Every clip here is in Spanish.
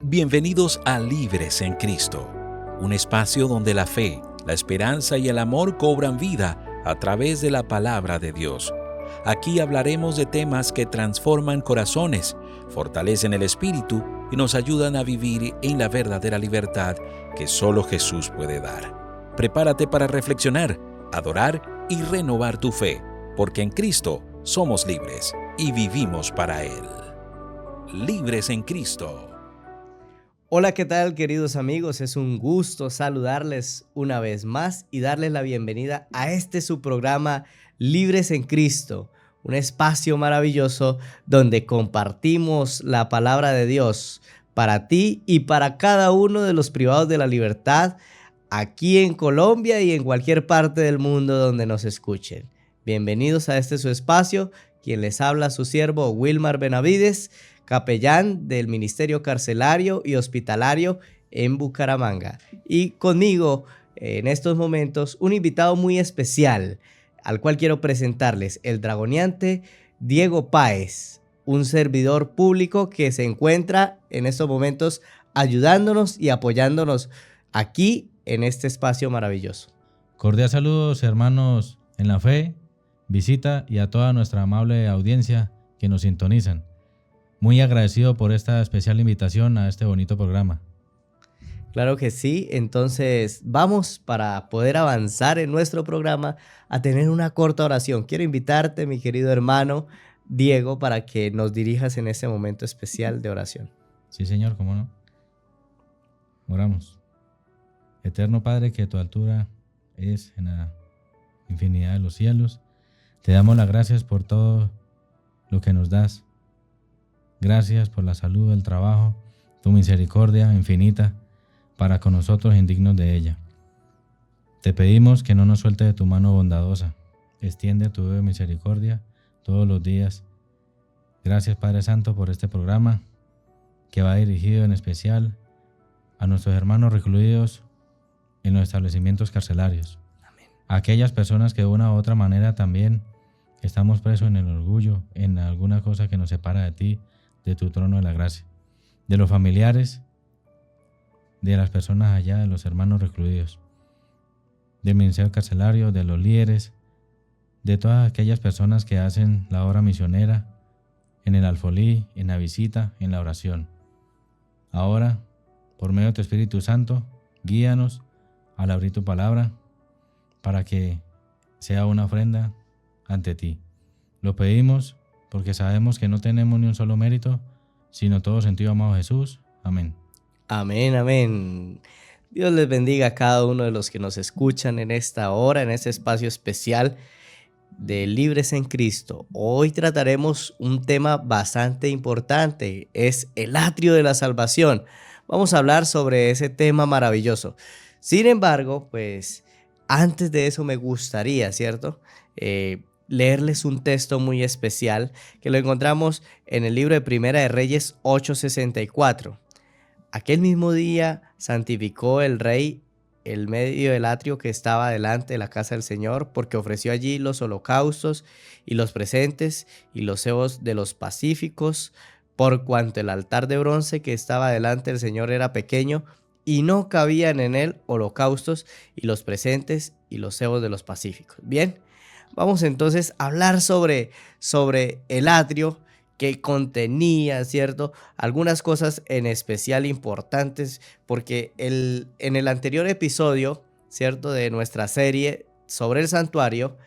Bienvenidos a Libres en Cristo, un espacio donde la fe, la esperanza y el amor cobran vida a través de la palabra de Dios. Aquí hablaremos de temas que transforman corazones, fortalecen el espíritu y nos ayudan a vivir en la verdadera libertad que solo Jesús puede dar. Prepárate para reflexionar, adorar y renovar tu fe, porque en Cristo somos libres y vivimos para Él. Libres en Cristo. Hola, ¿qué tal, queridos amigos? Es un gusto saludarles una vez más y darles la bienvenida a su programa Libres en Cristo, un espacio maravilloso donde compartimos la palabra de Dios para ti y para cada uno de los privados de la libertad aquí en Colombia y en cualquier parte del mundo donde nos escuchen. Bienvenidos a su espacio, quien les habla su siervo Wilmar Benavides, capellán del Ministerio Carcelario y Hospitalario en Bucaramanga. Y conmigo en estos momentos un invitado muy especial al cual quiero presentarles, el dragoneante Diego Páez, un servidor público que se encuentra en estos momentos ayudándonos y apoyándonos aquí en este espacio maravilloso. Cordial saludos, hermanos en la fe, visita y a toda nuestra amable audiencia que nos sintonizan. Muy agradecido por esta especial invitación a este bonito programa. Claro que sí, entonces vamos para poder avanzar en nuestro programa a tener una corta oración. Quiero invitarte, mi querido hermano Diego, para que nos dirijas en este momento especial de oración. Sí, Señor, cómo no. Oramos. Eterno Padre, que tu altura es en la infinidad de los cielos, te damos las gracias por todo lo que nos das. Gracias por la salud, el trabajo, tu misericordia infinita para con nosotros indignos de ella. Te pedimos que no nos suelte de tu mano bondadosa. Extiende tu misericordia todos los días. Gracias, Padre Santo, por este programa que va dirigido en especial a nuestros hermanos recluidos en los establecimientos carcelarios. Amén. A aquellas personas que de una u otra manera también estamos presos en el orgullo, en alguna cosa que nos separa de ti, de tu trono de la gracia, de los familiares, de las personas allá, de los hermanos recluidos, del ministerio carcelario, de los líderes, de todas aquellas personas que hacen la obra misionera en el alfolí, en la visita, en la oración. Ahora, por medio de tu Espíritu Santo, guíanos al abrir tu palabra para que sea una ofrenda ante ti. Lo pedimos porque sabemos que no tenemos ni un solo mérito, sino todo sentido, amado Jesús. Amén. Amén, amén. Dios les bendiga a cada uno de los que nos escuchan en esta hora, en este espacio especial de Libres en Cristo. Hoy trataremos un tema bastante importante, es el atrio de la salvación. Vamos a hablar sobre ese tema maravilloso. Sin embargo, pues antes de eso me gustaría, ¿cierto?, leerles un texto muy especial que lo encontramos en el libro de Primera de Reyes 8:64. Aquel mismo día santificó el rey el medio del atrio que estaba delante de la casa del Señor, porque ofreció allí los holocaustos y los presentes y los cebos de los pacíficos, por cuanto el altar de bronce que estaba delante del Señor era pequeño y no cabían en él holocaustos y los presentes y los cebos de los pacíficos. Bien, vamos entonces a hablar sobre el atrio, que contenía, ¿cierto?, algunas cosas en especial importantes, porque en el anterior episodio, ¿cierto?, de nuestra serie sobre el santuario,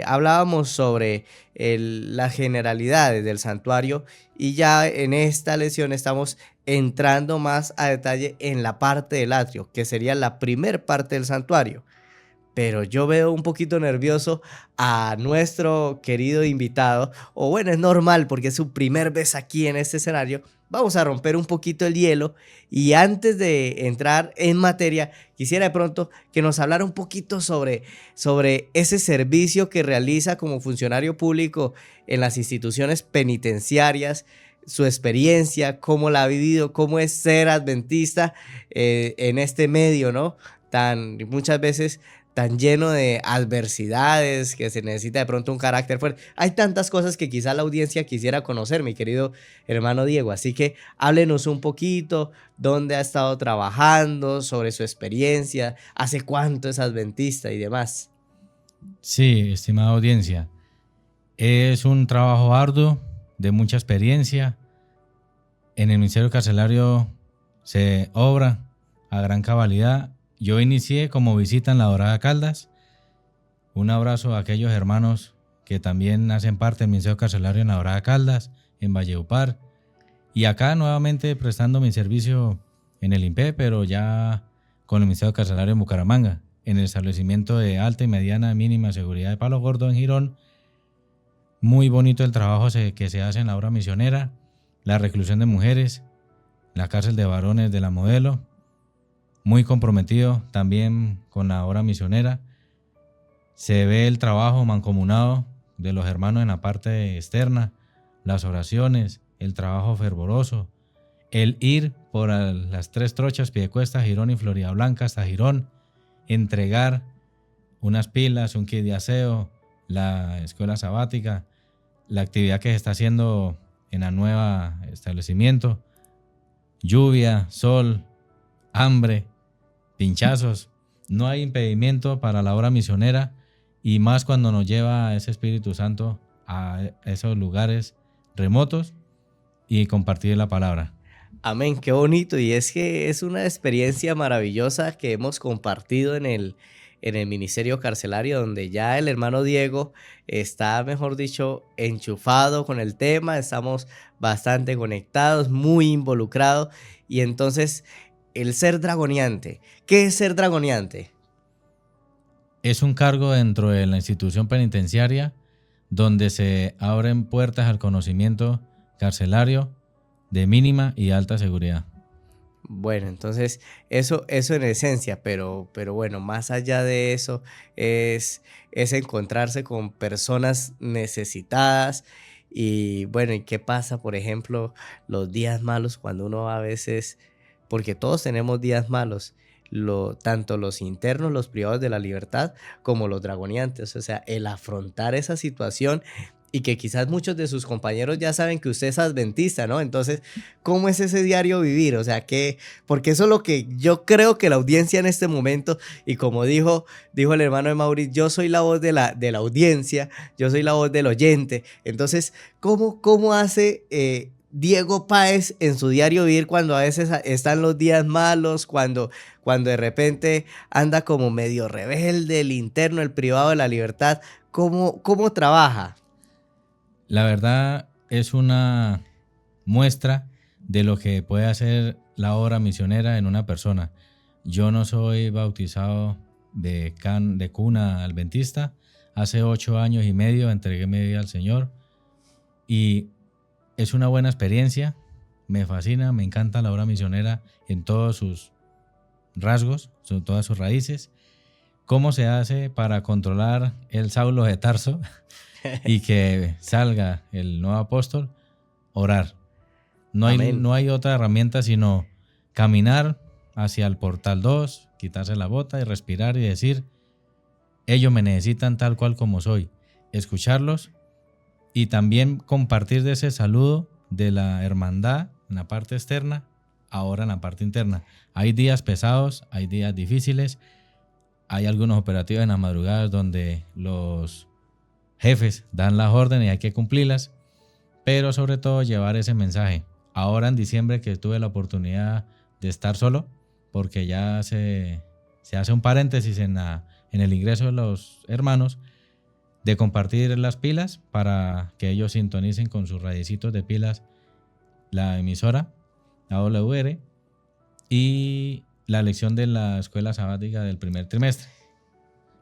hablábamos sobre las generalidades del santuario, y ya en esta lección estamos entrando más a detalle en la parte del atrio, que sería la primer parte del santuario. Pero yo veo un poquito nervioso a nuestro querido invitado, o bueno, es normal porque es su primer vez aquí en este escenario. Vamos a romper un poquito el hielo, y antes de entrar en materia, quisiera de pronto que nos hablara un poquito sobre ese servicio que realiza como funcionario público en las instituciones penitenciarias, su experiencia, cómo la ha vivido, cómo es ser adventista en este medio, ¿no?, tan muchas veces tan lleno de adversidades, que se necesita de pronto un carácter fuerte. Hay tantas cosas que quizá la audiencia quisiera conocer, mi querido hermano Diego. Así que háblenos un poquito, dónde ha estado trabajando, sobre su experiencia, hace cuánto es adventista y demás. Sí, estimada audiencia, es un trabajo arduo, de mucha experiencia. En el Ministerio Carcelario se obra a gran cabalidad. Yo inicié como visita en la Dorada Caldas. Un abrazo a aquellos hermanos que también hacen parte del Ministerio Carcelario en la Dorada Caldas, en Valledupar. Y acá nuevamente prestando mi servicio en el INPE, pero ya con el Ministerio Carcelario en Bucaramanga, en el establecimiento de alta y mediana mínima seguridad de Palo Gordo en Girón. Muy bonito el trabajo que se hace en la obra misionera, la reclusión de mujeres, la cárcel de varones de la Modelo. Muy comprometido también con la obra misionera. Se ve el trabajo mancomunado de los hermanos en la parte externa, las oraciones, el trabajo fervoroso, el ir por las 3 trochas, Piedecuesta, Girón y Florida Blanca hasta Girón, entregar unas pilas, un kit de aseo, la escuela sabática, la actividad que se está haciendo en la nueva establecimiento, lluvia, sol, hambre, pinchazos. No hay impedimento para la obra misionera, y más cuando nos lleva ese Espíritu Santo a esos lugares remotos y compartir la palabra. Amén, qué bonito. Y es que es una experiencia maravillosa que hemos compartido en el Ministerio Carcelario, donde ya el hermano Diego está, mejor dicho, enchufado con el tema. Estamos bastante conectados, muy involucrados. Y entonces, el ser dragoneante. ¿Qué es ser dragoneante? Es un cargo dentro de la institución penitenciaria donde se abren puertas al conocimiento carcelario de mínima y alta seguridad. Bueno, entonces eso en esencia, pero bueno, más allá de eso es encontrarse con personas necesitadas. Y bueno, ¿y qué pasa, por ejemplo, los días malos cuando uno a veces, porque todos tenemos días malos, tanto los internos, los privados de la libertad, como los dragoneantes? O sea, el afrontar esa situación, y que quizás muchos de sus compañeros ya saben que usted es adventista, ¿no? Entonces, ¿cómo es ese diario vivir? O sea, porque eso es lo que yo creo que la audiencia en este momento, y como dijo el hermano de Mauricio, yo soy la voz de la audiencia, yo soy la voz del oyente. Entonces, ¿cómo hace Diego Páez en su diario vivir cuando a veces están los días malos, cuando de repente anda como medio rebelde, el interno, el privado de la libertad? ¿Cómo trabaja? La verdad es una muestra de lo que puede hacer la obra misionera en una persona. Yo no soy bautizado de cuna adventista. Hace 8 años y medio entregué mi vida al Señor y es una buena experiencia. Me fascina, me encanta la obra misionera en todos sus rasgos, en todas sus raíces. ¿Cómo se hace para controlar el Saulo de Tarso y que salga el nuevo apóstol? Orar. No hay otra herramienta sino caminar hacia el portal 2, quitarse la bota y respirar y decir: ellos me necesitan tal cual como soy. Escucharlos y también compartir de ese saludo de la hermandad en la parte externa, ahora en la parte interna. Hay días pesados, hay días difíciles, hay algunos operativos en las madrugadas donde los jefes dan las órdenes y hay que cumplirlas, pero sobre todo llevar ese mensaje. Ahora en diciembre, que tuve la oportunidad de estar solo, porque ya se hace un paréntesis en el ingreso de los hermanos, de compartir las pilas para que ellos sintonicen con sus radiecitos de pilas la emisora, la WR, y la lección de la escuela sabática del primer trimestre,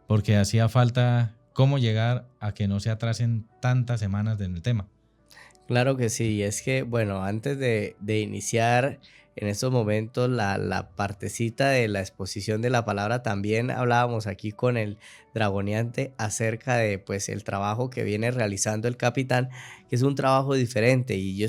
porque hacía falta cómo llegar a que no se atrasen tantas semanas en el tema. Claro que sí, y es que, bueno, antes de iniciar en estos momentos la partecita de la exposición de la palabra, también hablábamos aquí con el dragoneante acerca de, pues, el trabajo que viene realizando el capitán, que es un trabajo diferente. Y yo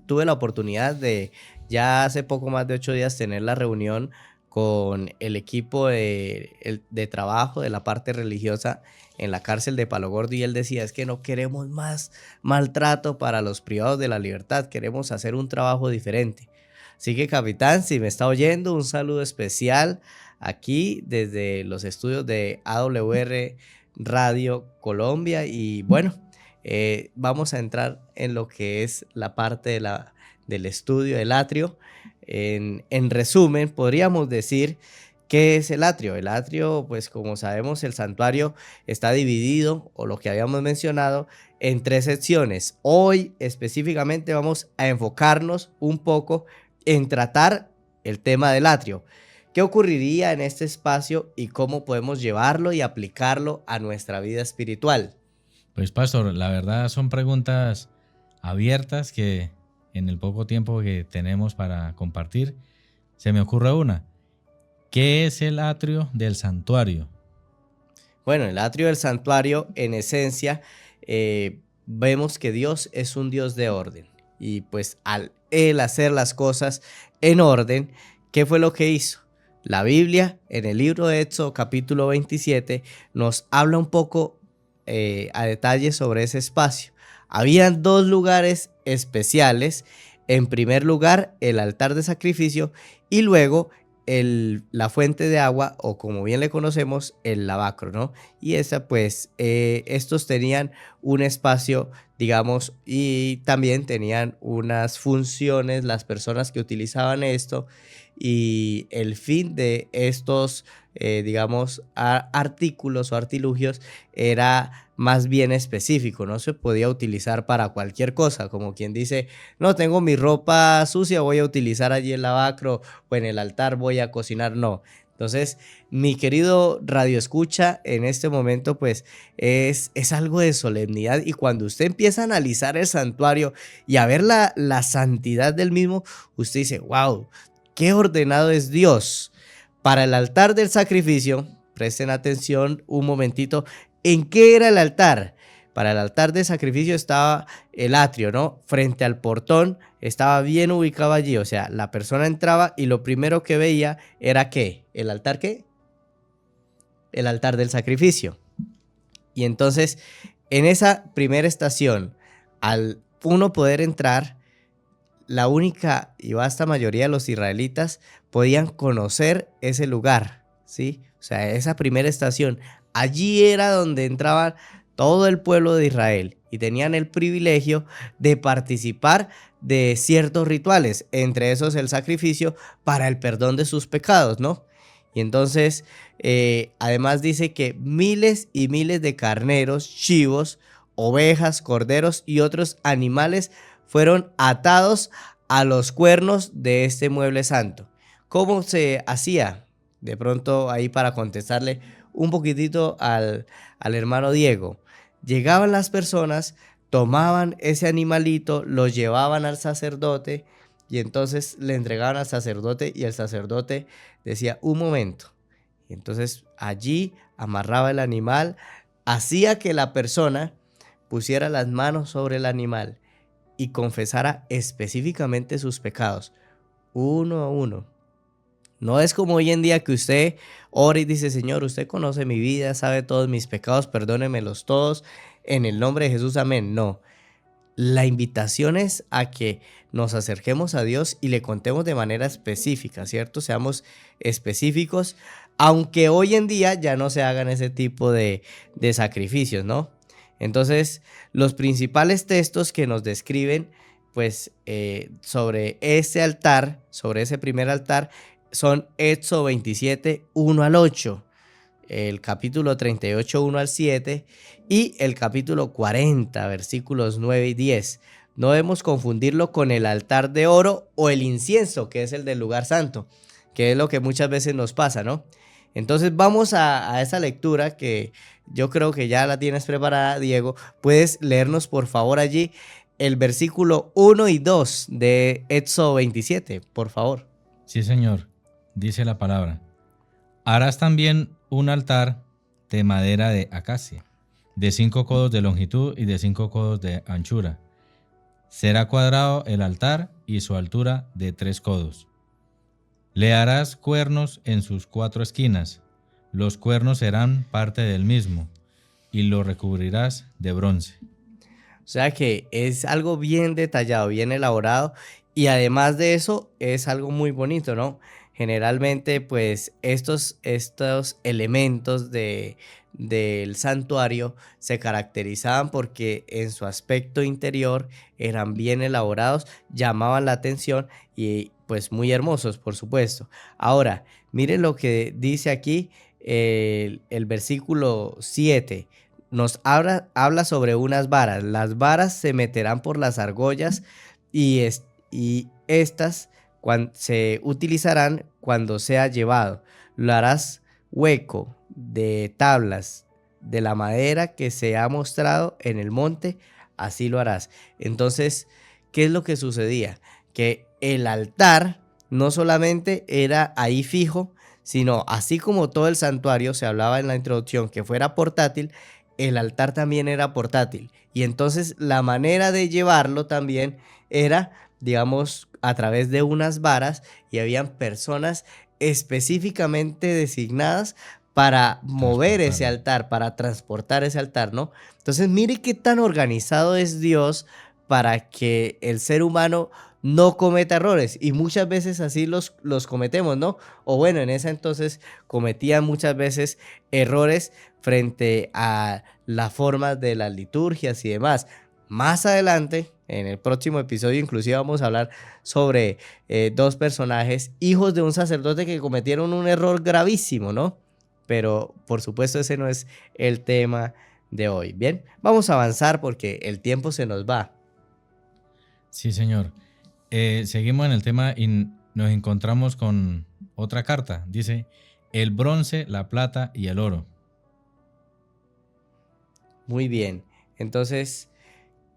tuve la oportunidad de, ya hace poco más de 8 días, tener la reunión con el equipo de trabajo de la parte religiosa en la cárcel de Palo Gordo, y él decía, es que no queremos más maltrato para los privados de la libertad, queremos hacer un trabajo diferente. Así que, capitán, si me está oyendo, un saludo especial aquí desde los estudios de AWR Radio Colombia. Y bueno, vamos a entrar en lo que es la parte del estudio del atrio. En resumen, podríamos decir, ¿qué es el atrio? El atrio, pues como sabemos, el santuario está dividido, o lo que habíamos mencionado, en 3 secciones. Hoy específicamente vamos a enfocarnos un poco en tratar el tema del atrio. ¿Qué ocurriría en este espacio y cómo podemos llevarlo y aplicarlo a nuestra vida espiritual? Pues pastor, la verdad son preguntas abiertas que en el poco tiempo que tenemos para compartir, se me ocurre una. ¿Qué es el atrio del santuario? Bueno, el atrio del santuario, en esencia, vemos que Dios es un Dios de orden. Y pues al Él hacer las cosas en orden, ¿qué fue lo que hizo? La Biblia, en el libro de Éxodo, capítulo 27, nos habla un poco a detalle sobre ese espacio. Habían 2 lugares especiales. En primer lugar, el altar de sacrificio, y luego la fuente de agua, o como bien le conocemos, el lavacro, ¿no? Y estos tenían un espacio, digamos, y también tenían unas funciones las personas que utilizaban esto, y el fin de estos, digamos, artículos o artilugios era más bien específico. No se podía utilizar para cualquier cosa, como quien dice, no tengo mi ropa sucia, voy a utilizar allí el lavacro, o en el altar voy a cocinar, no. Entonces, mi querido radio escucha, en este momento pues es algo de solemnidad, y cuando usted empieza a analizar el santuario y a ver la santidad del mismo, usted dice, wow, qué ordenado es Dios. Para el altar del sacrificio, presten atención un momentito, ¿en qué era el altar? Para el altar de sacrificio estaba el atrio, ¿no? Frente al portón, estaba bien ubicado allí. O sea, la persona entraba y lo primero que veía era ¿qué? ¿El altar qué? El altar del sacrificio. Y entonces, en esa primera estación, al uno poder entrar, la única y vasta mayoría de los israelitas podían conocer ese lugar, ¿sí? O sea, esa primera estación, allí era donde entraban todo el pueblo de Israel y tenían el privilegio de participar de ciertos rituales, entre esos el sacrificio para el perdón de sus pecados, ¿no? Y entonces, además dice que miles y miles de carneros, chivos, ovejas, corderos y otros animales fueron atados a los cuernos de este mueble santo. ¿Cómo se hacía? De pronto ahí para contestarle un poquitito al hermano Diego. Llegaban las personas, tomaban ese animalito, lo llevaban al sacerdote y entonces le entregaban al sacerdote y el sacerdote decía, un momento. Y entonces allí amarraba el animal, hacía que la persona pusiera las manos sobre el animal y confesara específicamente sus pecados, uno a uno. No es como hoy en día que usted ora y dice, Señor, usted conoce mi vida, sabe todos mis pecados, perdónemelos todos, en el nombre de Jesús, amén. No, la invitación es a que nos acerquemos a Dios y le contemos de manera específica, ¿cierto? Seamos específicos, aunque hoy en día ya no se hagan ese tipo de sacrificios, ¿no? Entonces, los principales textos que nos describen, pues, sobre ese altar, sobre ese primer altar, son Éxodo 27, 1 al 8, el capítulo 38, 1 al 7 y el capítulo 40, versículos 9 y 10. No debemos confundirlo con el altar de oro o el incienso, que es el del lugar santo, que es lo que muchas veces nos pasa, ¿no? Entonces vamos a esa lectura que yo creo que ya la tienes preparada, Diego. Puedes leernos por favor allí el versículo 1 y 2 de Éxodo 27, por favor. Sí, Señor. Dice la palabra. Harás también un altar de madera de acacia, de 5 codos de longitud y de 5 codos de anchura. Será cuadrado el altar y su altura de 3 codos. Le harás cuernos en sus 4 esquinas. Los cuernos serán parte del mismo, y lo recubrirás de bronce. O sea que es algo bien detallado, bien elaborado y además de eso es algo muy bonito, ¿no? Generalmente pues estos elementos del santuario se caracterizaban porque en su aspecto interior eran bien elaborados, llamaban la atención y pues muy hermosos, por supuesto. Ahora, miren lo que dice aquí el versículo 7 nos habla sobre unas varas. Las varas se meterán por las argollas y estas se utilizarán cuando sea llevado. Lo harás hueco de tablas de la madera que se ha mostrado en el monte, así lo harás. Entonces, ¿qué es lo que sucedía? Que el altar no solamente era ahí fijo, sino así como todo el santuario, se hablaba en la introducción que fuera portátil, el altar también era portátil. Y entonces la manera de llevarlo también era, digamos, a través de unas varas y habían personas específicamente designadas para mover ese Transportarlo. altar, para transportar ese altar, ¿no? Entonces mire qué tan organizado es Dios para que el ser humano no cometa errores y muchas veces así los cometemos, ¿no? O bueno, en esa entonces cometían muchas veces errores frente a la forma de las liturgias y demás. Más adelante, en el próximo episodio, inclusive vamos a hablar sobre 2 personajes, hijos de un sacerdote que cometieron un error gravísimo, ¿no? Pero por supuesto ese no es el tema de hoy. Bien, vamos a avanzar porque el tiempo se nos va. Sí, señor. Seguimos en el tema y nos encontramos con otra carta. Dice, el bronce, la plata y el oro. Muy bien. Entonces,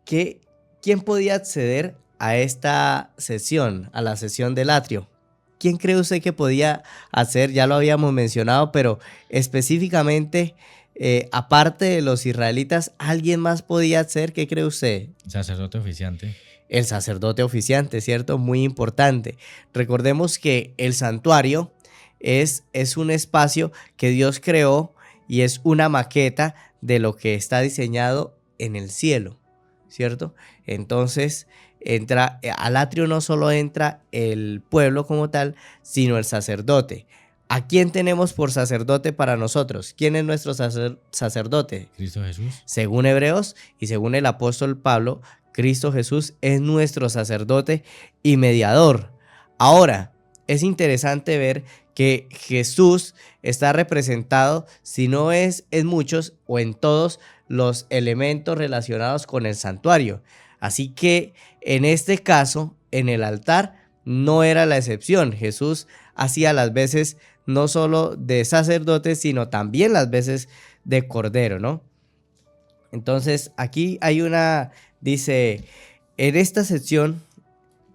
¿quién podía acceder a esta sesión, a la sesión del atrio? ¿Quién cree usted que podía hacer? Ya lo habíamos mencionado, pero específicamente, aparte de los israelitas, ¿alguien más podía hacer? ¿Qué cree usted? Sacerdote oficiante. El sacerdote oficiante, ¿cierto? Muy importante. Recordemos que el santuario es un espacio que Dios creó y es una maqueta de lo que está diseñado en el cielo, ¿cierto? Entonces, al atrio no solo entra el pueblo como tal, sino el sacerdote. ¿A quién tenemos por sacerdote para nosotros? ¿Quién es nuestro sacerdote? Cristo Jesús. Según Hebreos y según el apóstol Pablo, Cristo Jesús es nuestro sacerdote y mediador. Ahora, es interesante ver que Jesús está representado, si no es en muchos o en todos los elementos relacionados con el santuario. Así que en este caso, en el altar, no era la excepción. Jesús hacía las veces no solo de sacerdote, sino también las veces de cordero, ¿no? Entonces, aquí hay dice, en esta sección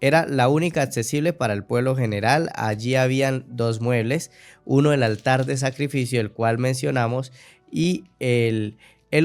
era la única accesible para el pueblo general. Allí habían 2 muebles, uno el altar de sacrificio, el cual mencionamos, y el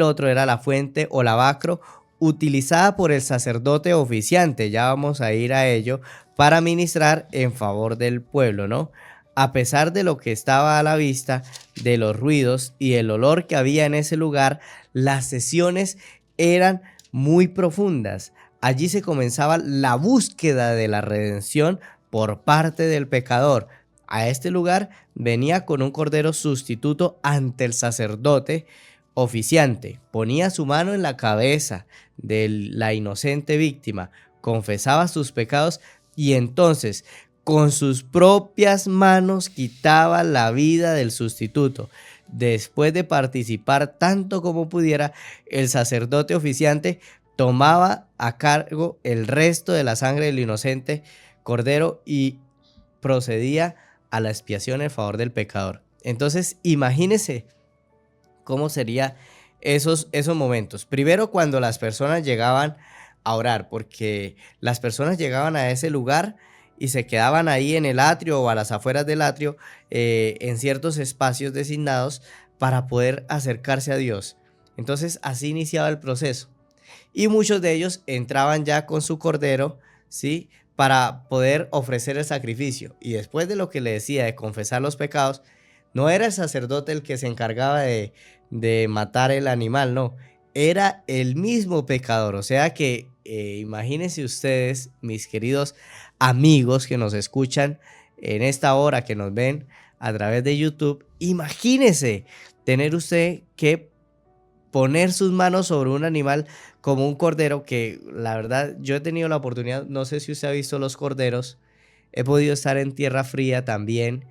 otro era la fuente o lavacro, utilizada por el sacerdote oficiante, ya vamos a ir a ello, para ministrar en favor del pueblo, ¿no? A pesar de lo que estaba a la vista, de los ruidos y el olor que había en ese lugar, las sesiones eran muy profundas. Allí se comenzaba la búsqueda de la redención por parte del pecador. A este lugar venía con un cordero sustituto ante el sacerdote oficiante. Ponía su mano en la cabeza de la inocente víctima, confesaba sus pecados y entonces con sus propias manos quitaba la vida del sustituto. Después de participar tanto como pudiera, el sacerdote oficiante tomaba a cargo el resto de la sangre del inocente cordero y procedía a la expiación en favor del pecador. Entonces, imagínese cómo serían esos momentos. Primero, cuando las personas llegaban a orar, porque las personas llegaban a ese lugar y se quedaban ahí en el atrio o a las afueras del atrio, en ciertos espacios designados para poder acercarse a Dios. Entonces, así iniciaba el proceso. Y muchos de ellos entraban ya con su cordero, ¿sí? para poder ofrecer el sacrificio. Y después de lo que le decía de confesar los pecados, no era el sacerdote el que se encargaba de matar el animal, no, era el mismo pecador. O sea que imagínense ustedes, mis queridos amigos que nos escuchan en esta hora, que nos ven a través de YouTube, imagínense tener usted que poner sus manos sobre un animal como un cordero, que la verdad yo he tenido la oportunidad, no sé si usted ha visto los corderos, he podido estar en tierra fría también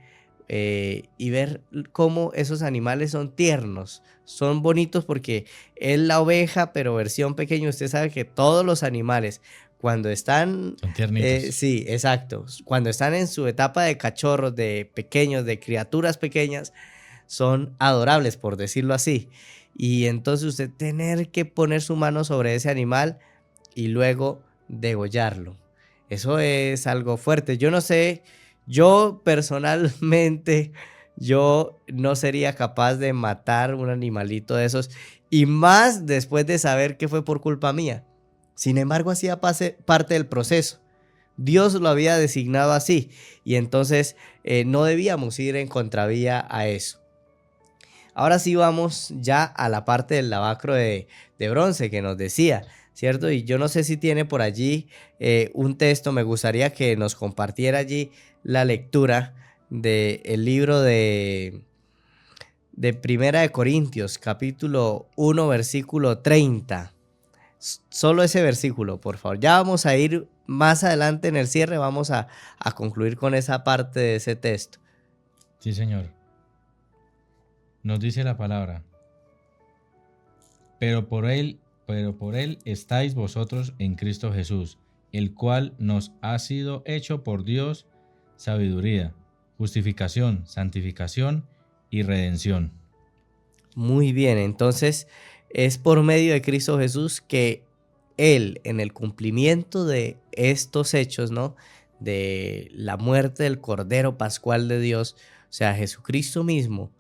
y ver cómo esos animales son tiernos, son bonitos porque es la oveja pero versión pequeña. Usted sabe que todos los animales cuando están... Son tiernitos. Sí, exacto. Cuando están en su etapa de cachorros, de pequeños, de criaturas pequeñas, son adorables, por decirlo así. Y entonces usted tener que poner su mano sobre ese animal y luego degollarlo. Eso es algo fuerte. Yo no sé, yo personalmente, yo no sería capaz de matar un animalito de esos. Y más después de saber que fue por culpa mía. Sin embargo, hacía parte del proceso. Dios lo había designado así. Y entonces no debíamos ir en contravía a eso. Ahora sí vamos ya a la parte del lavacro de bronce que nos decía, ¿cierto? Y yo no sé si tiene por allí un texto. Me gustaría que nos compartiera allí la lectura del libro de Primera de Corintios, capítulo 1, versículo 30. Solo ese versículo, por favor. Ya vamos a ir más adelante en el cierre, vamos a concluir con esa parte de ese texto. Sí, Señor. Nos dice la palabra: pero por él estáis vosotros en Cristo Jesús, el cual nos ha sido hecho por Dios sabiduría, justificación, santificación y redención. Muy bien, entonces es por medio de Cristo Jesús que Él, en el cumplimiento de estos hechos, ¿no?, de la muerte del Cordero Pascual de Dios, o sea, Jesucristo mismo,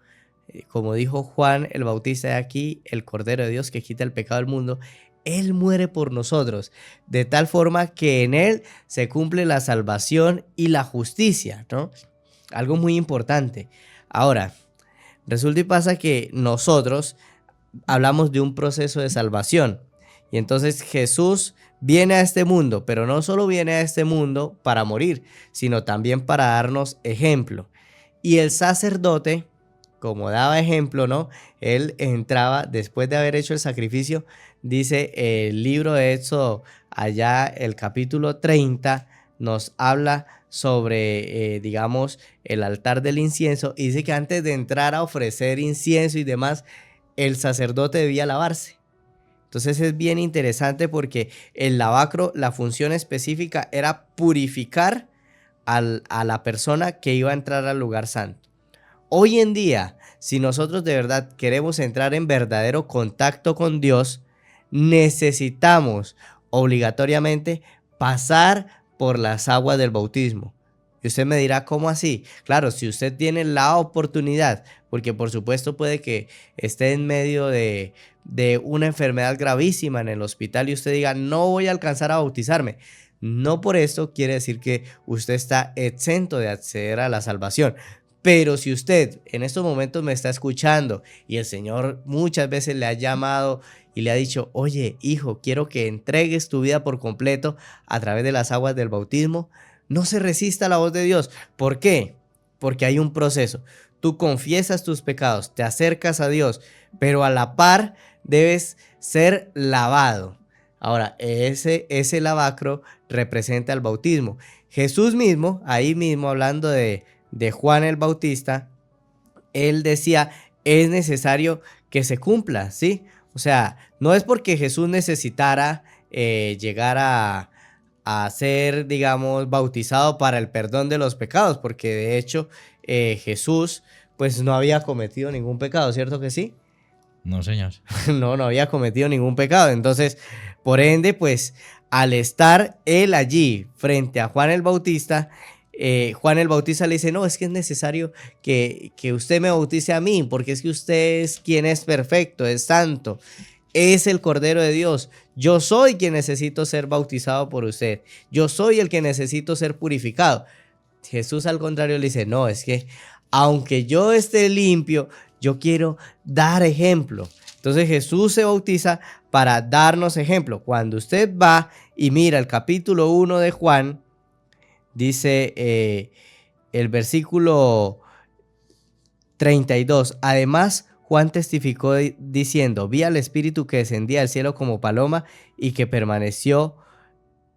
como dijo Juan el Bautista, de aquí el Cordero de Dios que quita el pecado del mundo, Él muere por nosotros, de tal forma que en Él se cumple la salvación y la justicia, ¿no? Algo muy importante. Ahora, resulta y pasa que nosotros hablamos de un proceso de salvación. Y entonces Jesús viene a este mundo, pero no solo viene a este mundo para morir, sino también para darnos ejemplo. Y el sacerdote, como daba ejemplo, ¿no?, él entraba después de haber hecho el sacrificio. Dice el libro de Éxodo, allá el capítulo 30, nos habla sobre, digamos, el altar del incienso. Y dice que antes de entrar a ofrecer incienso y demás, el sacerdote debía lavarse. Entonces es bien interesante porque el lavacro, la función específica era purificar a la persona que iba a entrar al lugar santo. Hoy en día, si nosotros de verdad queremos entrar en verdadero contacto con Dios, necesitamos obligatoriamente pasar por las aguas del bautismo. Y usted me dirá, ¿cómo así? Claro, si usted tiene la oportunidad, porque por supuesto puede que esté en medio de una enfermedad gravísima en el hospital y usted diga, no voy a alcanzar a bautizarme. No por esto quiere decir que usted está exento de acceder a la salvación. Pero si usted en estos momentos me está escuchando y el Señor muchas veces le ha llamado y le ha dicho, oye, hijo, quiero que entregues tu vida por completo a través de las aguas del bautismo, no se resista a la voz de Dios. ¿Por qué? Porque hay un proceso. Tú confiesas tus pecados, te acercas a Dios, pero a la par debes ser lavado. Ahora, ese lavacro representa el bautismo. Jesús mismo, ahí mismo hablando de Juan el Bautista, él decía, es necesario que se cumpla, ¿sí? O sea, no es porque Jesús necesitara llegar a ser, digamos, bautizado para el perdón de los pecados, porque de hecho Jesús pues no había cometido ningún pecado, ¿cierto que sí? No, Señor. No había cometido ningún pecado. Entonces, por ende, pues al estar él allí frente a Juan el Bautista, Juan el Bautista le dice, no, es que es necesario que usted me bautice a mí, porque es que usted es quien es perfecto, es santo. es el Cordero de Dios. Yo soy quien necesito ser bautizado por usted. Yo soy el que necesito ser purificado. Jesús al contrario le dice, no, es que aunque yo esté limpio, yo quiero dar ejemplo. Entonces Jesús se bautiza para darnos ejemplo. Cuando usted va y mira el capítulo 1 de Juan, dice el versículo 32. Además, Juan testificó diciendo, vi al Espíritu que descendía del cielo como paloma y que permaneció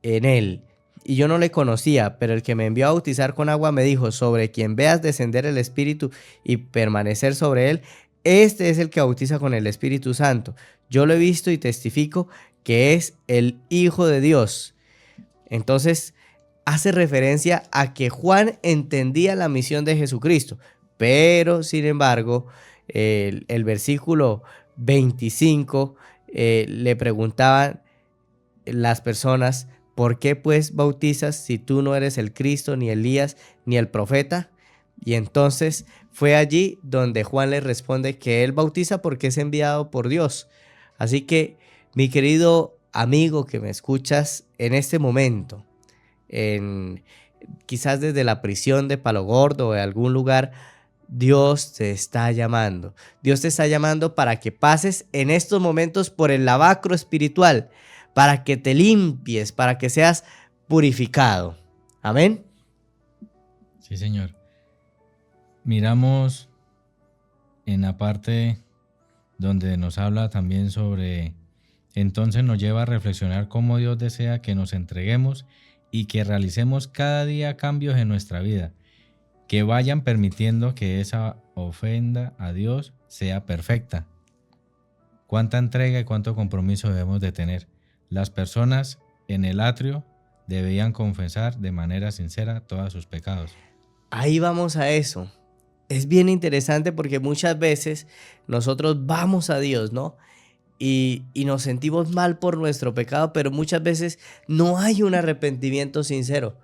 en él. Y yo no le conocía, pero el que me envió a bautizar con agua me dijo, sobre quien veas descender el Espíritu y permanecer sobre él, este es el que bautiza con el Espíritu Santo. Yo lo he visto y testifico que es el Hijo de Dios. Entonces, hace referencia a que Juan entendía la misión de Jesucristo, pero sin embargo, el versículo 25 le preguntaban las personas, ¿por qué pues bautizas si tú no eres el Cristo, ni Elías, ni el profeta? Y entonces fue allí donde Juan le responde que él bautiza porque es enviado por Dios. Así que, mi querido amigo que me escuchas en este momento, quizás desde la prisión de Palo Gordo o de algún lugar, Dios te está llamando. Dios te está llamando para que pases en estos momentos por el lavacro espiritual, para que te limpies, para que seas purificado. Amén. Sí, Señor. Miramos en la parte donde nos habla también sobre, entonces nos lleva a reflexionar cómo Dios desea que nos entreguemos y que realicemos cada día cambios en nuestra vida, que vayan permitiendo que esa ofrenda a Dios sea perfecta. ¿Cuánta entrega y cuánto compromiso debemos de tener? Las personas en el atrio debían confesar de manera sincera todos sus pecados. Ahí vamos a eso. Es bien interesante porque muchas veces nosotros vamos a Dios, ¿no? Y nos sentimos mal por nuestro pecado, pero muchas veces no hay un arrepentimiento sincero.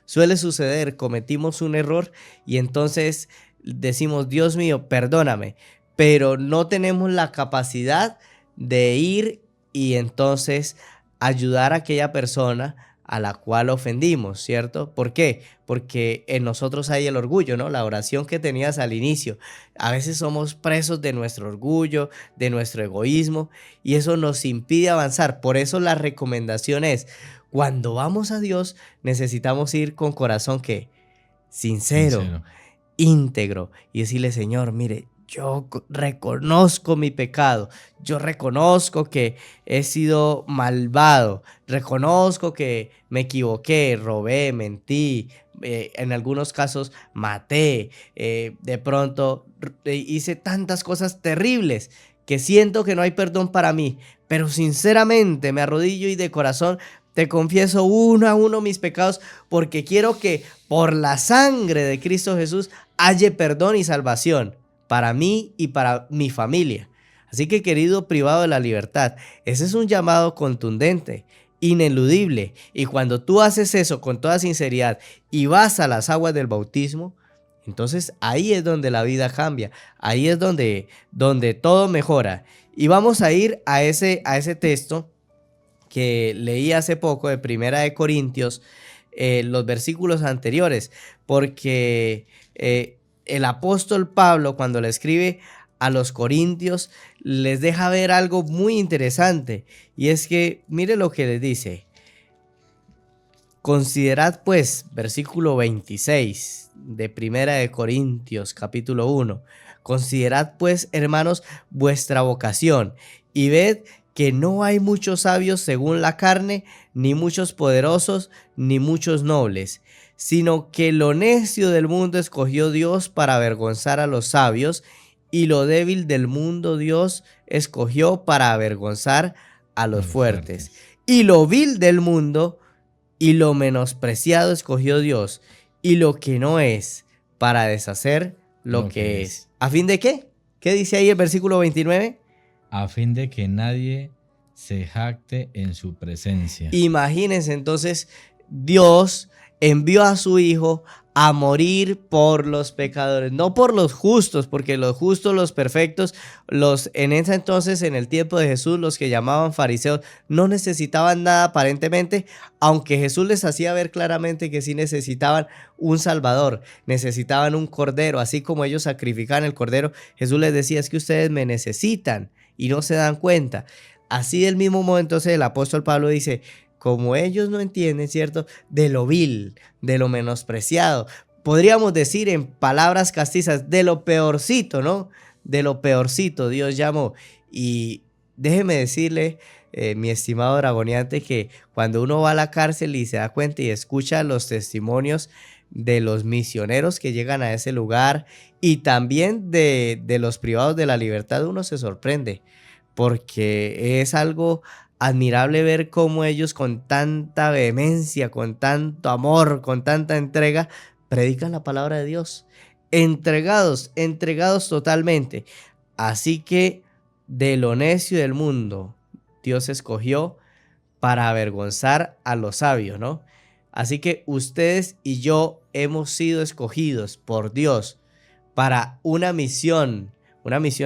Suele suceder, cometimos un error y entonces decimos, Dios mío, perdóname, pero no tenemos la capacidad de ir y entonces ayudar a aquella persona a la cual ofendimos, ¿cierto? ¿Por qué? Porque en nosotros hay el orgullo, ¿no? La oración que tenías al inicio. A veces somos presos de nuestro orgullo, de nuestro egoísmo, y eso nos impide avanzar. Por eso la recomendación es, cuando vamos a Dios, necesitamos ir con corazón ¿qué? Sincero, íntegro, y decirle, Señor, mire, yo reconozco mi pecado, yo reconozco que he sido malvado, reconozco que me equivoqué, robé, mentí, en algunos casos maté, de pronto hice tantas cosas terribles que siento que no hay perdón para mí, pero sinceramente me arrodillo y de corazón te confieso uno a uno mis pecados porque quiero que por la sangre de Cristo Jesús haya perdón y salvación para mí y para mi familia. Así que, querido privado de la libertad, ese es un llamado contundente, ineludible. Y cuando tú haces eso con toda sinceridad y vas a las aguas del bautismo, entonces ahí es donde la vida cambia. Ahí es donde todo mejora. Y vamos a ir a ese texto que leí hace poco de Primera de Corintios, los versículos anteriores, porque el apóstol Pablo, cuando le escribe a los corintios, les deja ver algo muy interesante, y es que mire lo que les dice. Considerad pues, versículo 26 de Primera de Corintios capítulo 1, considerad pues, hermanos, vuestra vocación, y ved que no hay muchos sabios según la carne, ni muchos poderosos, ni muchos nobles, sino que lo necio del mundo escogió Dios para avergonzar a los sabios, y lo débil del mundo Dios escogió para avergonzar a los fuertes. Y lo vil del mundo y lo menospreciado escogió Dios, y lo que no es, para deshacer lo que es. ¿A fin de qué? ¿Qué dice ahí el versículo 29? A fin de que nadie se jacte en su presencia. Imagínense, entonces Dios envió a su Hijo a morir por los pecadores, no por los justos, porque los justos, los perfectos, en ese entonces, en el tiempo de Jesús, los que llamaban fariseos, no necesitaban nada aparentemente, aunque Jesús les hacía ver claramente que sí necesitaban un Salvador, necesitaban un cordero, así como ellos sacrificaban el cordero. Jesús les decía, es que ustedes me necesitan y no se dan cuenta. Así del mismo modo, entonces el apóstol Pablo dice, como ellos no entienden, ¿cierto? De lo vil, de lo menospreciado. Podríamos decir en palabras castizas, de lo peorcito, ¿no? De lo peorcito Dios llamó. Y déjeme decirle, mi estimado dragoniante, que cuando uno va a la cárcel y se da cuenta y escucha los testimonios de los misioneros que llegan a ese lugar y también de los privados de la libertad, uno se sorprende, porque es algo admirable ver cómo ellos con tanta vehemencia, con tanto amor, con tanta entrega, predican la palabra de Dios. Entregados totalmente. Así que de lo necio del mundo, Dios escogió para avergonzar a los sabios, ¿no? Así que ustedes y yo hemos sido escogidos por Dios para una misión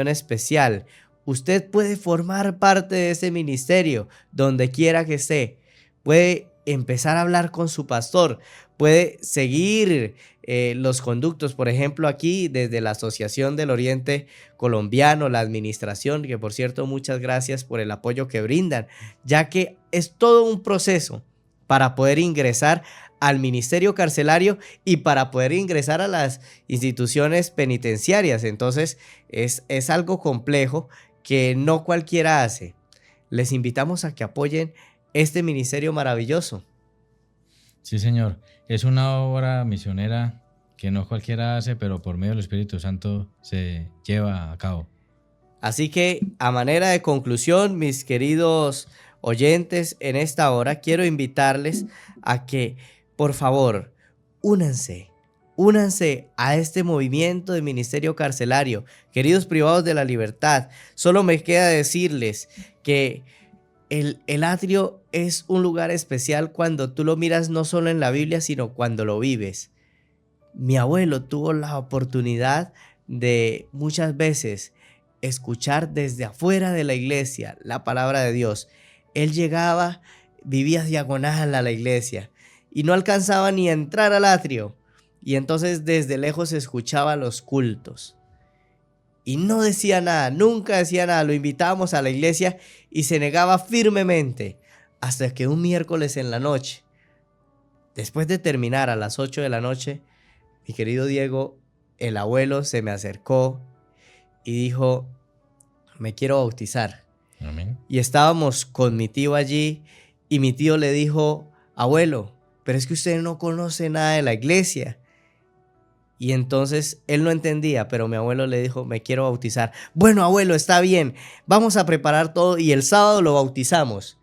especial. Usted puede formar parte de ese ministerio donde quiera que esté. Puede empezar a hablar con su pastor. Puede seguir los conductos. Por ejemplo, aquí desde la Asociación del Oriente Colombiano, la administración, que por cierto, muchas gracias por el apoyo que brindan, ya que es todo un proceso para poder ingresar al ministerio carcelario y para poder ingresar a las instituciones penitenciarias. Entonces, es algo complejo que no cualquiera hace. Les invitamos a que apoyen este ministerio maravilloso. Sí, Señor. Es una obra misionera que no cualquiera hace, pero por medio del Espíritu Santo se lleva a cabo. Así que, a manera de conclusión, mis queridos oyentes, en esta hora quiero invitarles a que, por favor, únanse a este movimiento de ministerio carcelario. Queridos privados de la libertad, solo me queda decirles que el atrio es un lugar especial cuando tú lo miras no solo en la Biblia, sino cuando lo vives. Mi abuelo tuvo la oportunidad de muchas veces escuchar desde afuera de la iglesia la palabra de Dios. Él llegaba, vivía diagonal a la iglesia y no alcanzaba ni a entrar al atrio. Y entonces desde lejos escuchaba los cultos. Y no decía nada, nunca decía nada. Lo invitábamos a la iglesia y se negaba firmemente. Hasta que un miércoles en la noche, después de terminar a las 8 de la noche, mi querido Diego, el abuelo se me acercó y dijo, me quiero bautizar. Amén. Y estábamos con mi tío allí y mi tío le dijo, abuelo, pero es que usted no conoce nada de la iglesia. Y entonces él no entendía, pero mi abuelo le dijo, me quiero bautizar. Bueno, abuelo, está bien, vamos a preparar todo y el sábado lo bautizamos.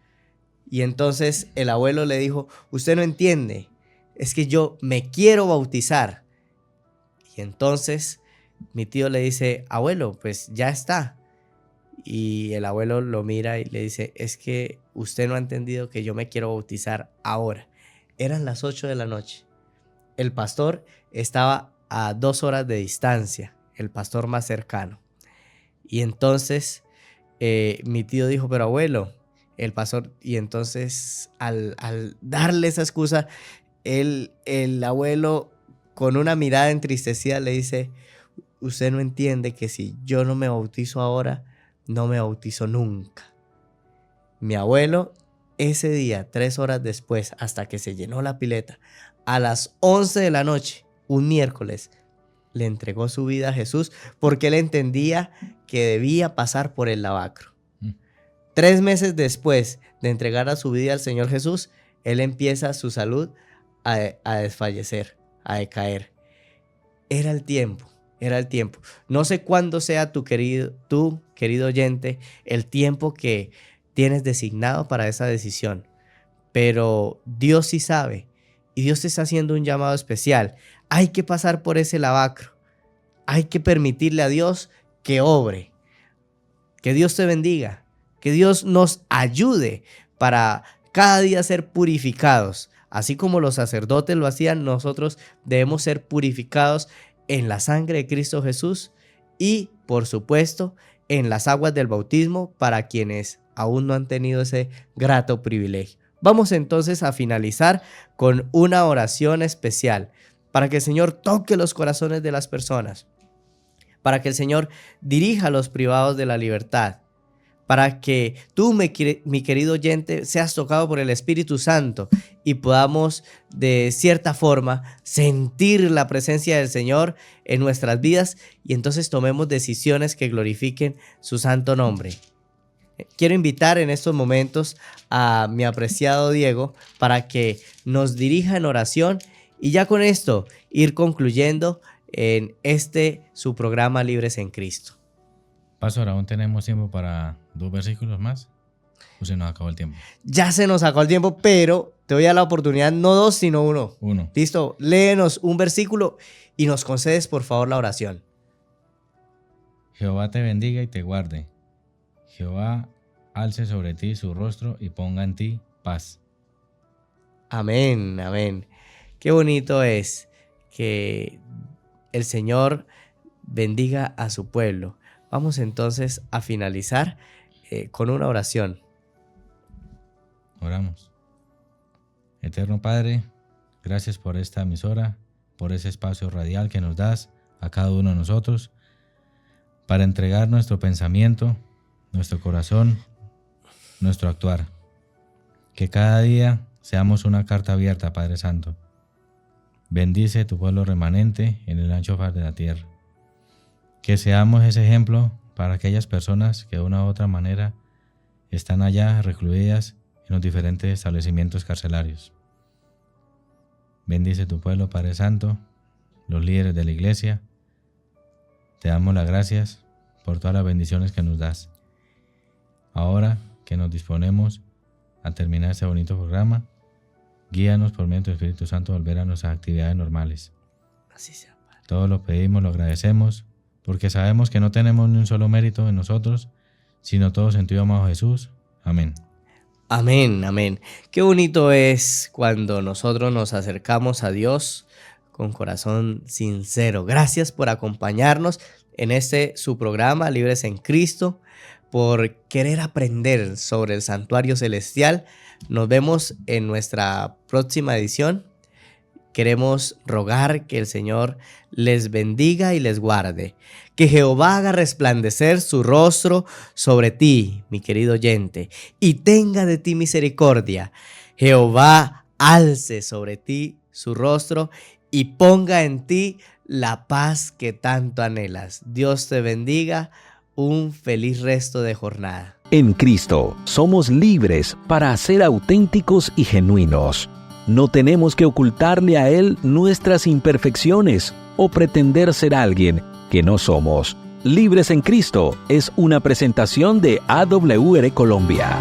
Y entonces el abuelo le dijo, usted no entiende, es que yo me quiero bautizar. Y entonces mi tío le dice, abuelo, pues ya está. Y el abuelo lo mira y le dice, es que usted no ha entendido que yo me quiero bautizar ahora. Eran las 8 de la noche. El pastor estaba a 2 horas de distancia, el pastor más cercano. Y entonces mi tío dijo, pero abuelo, el pastor, y entonces al darle esa excusa, el abuelo con una mirada entristecida le dice, usted no entiende que si yo no me bautizo ahora, no me bautizo nunca. Mi abuelo ese día, 3 horas después, hasta que se llenó la pileta, a las 11 de la noche, un miércoles, le entregó su vida a Jesús porque él entendía que debía pasar por el lavacro. 3 meses después de entregar a su vida al Señor Jesús, él empieza su salud a desfallecer, a decaer. Era el tiempo. No sé cuándo sea tú, querido oyente, el tiempo que tienes designado para esa decisión, pero Dios sí sabe y Dios te está haciendo un llamado especial. Hay que pasar por ese lavacro. Hay que permitirle a Dios que obre. Que Dios te bendiga. Que Dios nos ayude para cada día ser purificados Así como los sacerdotes lo hacían, nosotros debemos ser purificados en la sangre de Cristo Jesús y, por supuesto, en las aguas del bautismo para quienes aún no han tenido ese grato privilegio. Vamos entonces a finalizar con una oración especial para que el Señor toque los corazones de las personas, para que el Señor dirija a los privados de la libertad, para que tú, mi querido oyente, seas tocado por el Espíritu Santo y podamos de cierta forma sentir la presencia del Señor en nuestras vidas y entonces tomemos decisiones que glorifiquen su santo nombre. Quiero invitar en estos momentos a mi apreciado Diego para que nos dirija en oración y ya con esto ir concluyendo en su programa Libres en Cristo. Pastor, ¿aún tenemos tiempo para 2 versículos más? ¿O se nos acabó el tiempo? Ya se nos acabó el tiempo, pero te doy a la oportunidad, no 2, sino 1. 1. Listo, léenos un versículo y nos concedes por favor la oración. Jehová te bendiga y te guarde. Jehová alce sobre ti su rostro y ponga en ti paz. Amén, amén. Qué bonito es que el Señor bendiga a su pueblo. Vamos entonces a finalizar con una oración. Oramos. Eterno Padre, gracias por esta emisora, por ese espacio radial que nos das a cada uno de nosotros para entregar nuestro pensamiento, nuestro corazón, nuestro actuar. Que cada día seamos una carta abierta, Padre Santo. Bendice tu pueblo remanente en el ancho faz de la tierra. Que seamos ese ejemplo para aquellas personas que de una u otra manera están allá recluidas en los diferentes establecimientos carcelarios. Bendice tu pueblo, Padre Santo, los líderes de la iglesia. Te damos las gracias por todas las bendiciones que nos das. Ahora que nos disponemos a terminar este bonito programa, guíanos por medio de tu Espíritu Santo a volver a nuestras actividades normales. Así sea, Padre. Todo lo pedimos, lo agradecemos, porque sabemos que no tenemos ni un solo mérito en nosotros, sino todo sentido amado a Jesús. Amén. Amén, amén. Qué bonito es cuando nosotros nos acercamos a Dios con corazón sincero. Gracias por acompañarnos en su programa Libres en Cristo, por querer aprender sobre el santuario celestial. Nos vemos en nuestra próxima edición. Queremos rogar que el Señor les bendiga y les guarde. Que Jehová haga resplandecer su rostro sobre ti, mi querido oyente, y tenga de ti misericordia. Jehová alce sobre ti su rostro y ponga en ti la paz que tanto anhelas. Dios te bendiga. Un feliz resto de jornada. En Cristo somos libres para ser auténticos y genuinos. No tenemos que ocultarle a Él nuestras imperfecciones o pretender ser alguien que no somos. Libres en Cristo es una presentación de AWR Colombia.